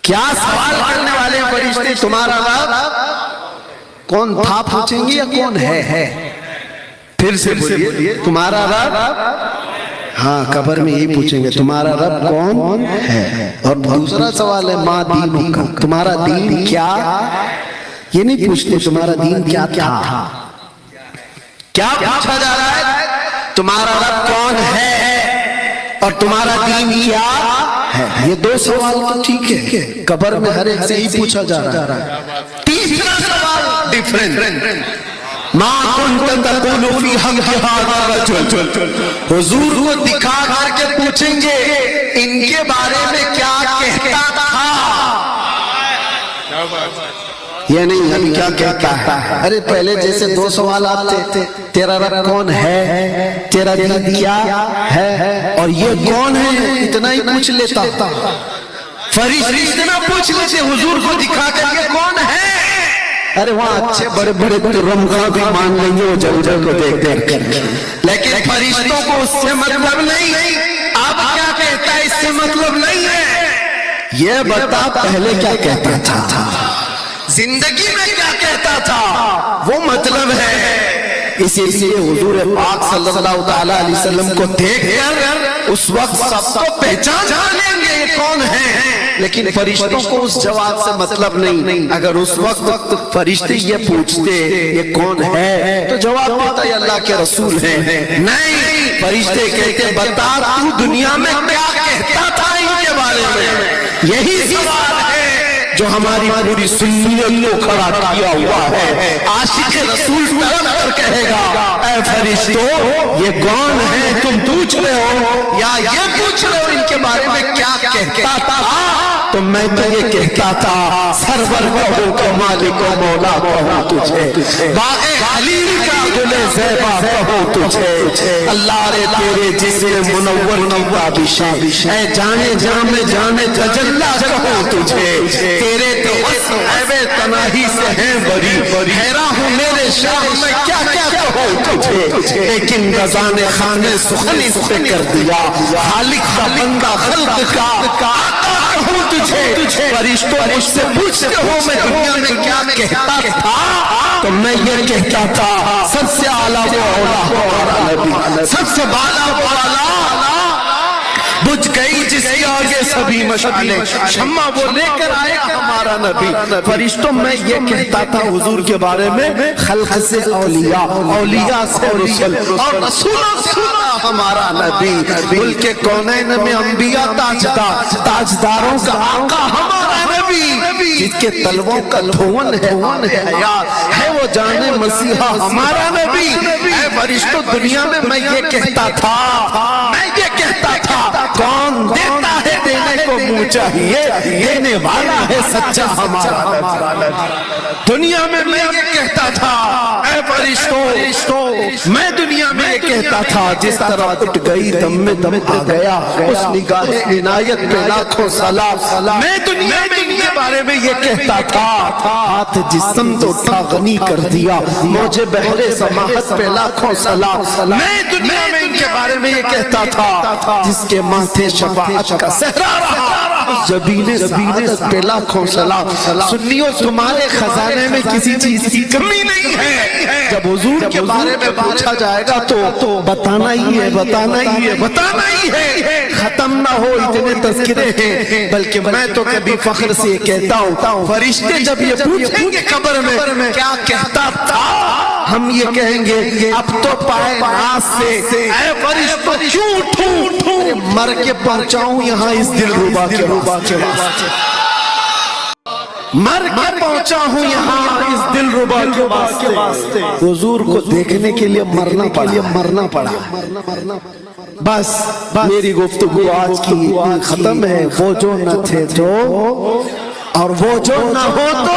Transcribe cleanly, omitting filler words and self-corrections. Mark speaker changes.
Speaker 1: کیا سوال کرنے والے فرشتے؟ تمہارا رب کون تھا پوچھیں گے یا کون ہے؟ پھر سے بولیے، تمہارا رب، ہاں قبر میں یہی پوچھیں گے، تمہارا رب کون ہے؟ اور دوسرا سوال ہے ما دینک، تمہارا دین کیا؟ یہ نہیں پوچھتے تمہارا دین کیا تھا، کیا پوچھا جا رہا ہے؟ تمہارا رب کون ہے اور تمہارا دین کیا ہے؟ یہ دو سوال تو ٹھیک ہے، قبر میں ہر ایک سے ہی پوچھا جا رہا ہے۔ تیسرا سوال ڈیفرنٹ، ما کنت تقول فی حق ھذا الرجل، حضور کو دکھا کر کے پوچھیں گے ان کے بارے میں کیا کہتا تھا، یہ نہیں ابھی کیا کہتا ہے۔ ارے پہلے جیسے دو سوالات تھے، تیرا رب کون ہے، تیرا دین کیا ہے، اور یہ کون ہے، اتنا ہی پوچھ لیتا۔ فرشتے نہ پوچھ لیتے حضور کو دکھا کر یہ کون ہے۔ ارے وہاں اچھے بڑے بڑے رمگاں بھی مان لیں گے وہ جلجل کو دیکھ کر، لیکن فرشتوں کو اس سے مطلب نہیں، اب کیا کہتا ہے اس سے مطلب نہیں ہے، یہ بتا پہلے کیا کہتا تھا، زندگی میں کیا کہتا تھا، وہ مطلب ہے۔ اسی لیے حضور پاک صلی اللہ علیہ وسلم کو دیکھ کر اس وقت سب کو پہچان لیں گے یہ کون ہے، لیکن فرشتوں کو اس جواب سے مطلب نہیں۔ اگر اس وقت فرشتے یہ پوچھتے یہ کون ہے تو جواب دیتا یہ اللہ کے رسول ہیں، نہیں، فرشتے کہتے بتا تو دنیا میں کیا کہتا تھا ان کے بارے میں، یہی سوال ہے جو ہماری پوری سنیت کو کھڑا کیا ہوا ہے۔ عاشق رسول طرف کر کہے گا اے فرشتوں یہ کون ہے تم پوچھ رہے ہو، یا یہ پوچھ رہے ہو ان کے بارے میں کیا کہتا تھا، تو میں تو یہ کہتا تھا سرور کہو کہ مالک و مولا کہو تجھے، باغ خلیل کا گل زیبا کہو تجھے، اللہ رے تیرے جسم منور کی تابشیں، اے جانے جامے جانے تجلا کہو تجھے، تیرے تو عیب تناہی سے ہیں بری، حیران ہوں میرے شاہ میں کیا کیا کہو تجھے، لیکن رضا نے خانے سخنی سے کر دیا، خالق کا بندہ خلق کا آقا کہوں تجھے، فرشتوں مجھ سے پوچھتے ہو میں دنیا میں کیا کہتا تھا، تو میں یہ کہتا تھا سب سے اعلیٰ و اولا نبی، سب سے بالا و اعلیٰ، بجھ گئی جس کے آگے سبھی مشعلیں، شمع وہ لے کر آیا ہمارا نبی۔ فرشتوں میں یہ کہتا تھا حضور کے بارے میں خلق سے اولیاء، اولیاء سے رسل، اور رسولوں سے ہمارا نبی، ملک کونین میں انبیاء تاجدار، تاجداروں کا آقا ہمارا نبی، جس کے تلووں کا دھون ہے حیات، ہے وہ جانے مسیحا ہمارا نبی۔ اے فرشتوں دنیا میں یہ کہتا تھا، میں یہ کہتا تھا کون دیتا ہے دینے کو منہ چاہیے، دینے والا ہے سچا ہمارا نبی۔ دنیا میں یہ کہتا تھا اے فرشتوں، میں دنیا میں یہ کہتا تھا جس طرح اٹھ گئی دم میں دم آ گیا، اس نگاہ عنایت پہ لاکھوں سلام، میں دنیا میں ان کے بارے میں یہ کہتا تھا، ہاتھ جسم تو اٹھا غنی کر دیا، مجھے بہرے سماحت پہ لاکھوں سلام، میں دنیا میں ان کے بارے میں یہ کہتا تھا جس کے ماتھے شفاعت کا صحرا رہا، جبین سعادت پہ لاکھوں سلام۔ سنیو تمہارے خزانے میں کسی چیز کی کمی نہیں ہے، جب حضور کے بارے میں پوچھا جائے گا تو بتانا ہی ہے، بتانا ہی ہے، بتانا ہی ہے، ختم نہ ہو اتنے تذکرے ہیں۔ بلکہ میں تو کبھی فخر سے یہ کہتا ہوں فرشتے جب یہ پوچھیں گے قبر میں کیا کہتا تھا، ہم یہ کہیں گے اب تو پائے ناز سے اے فرشتوں کیوں اٹھوں، مر کے پہنچاؤں یہاں اس دلربا کے واسطے، مر کے پہنچا ہوں یہاں اس دلربا کے واسطے، حضور کو دیکھنے کے لیے مرنا پڑا۔ بس میری گفتگو آج کی ختم ہے، وہ جو نہ تھے تو اور وہ جو نہ ہو تو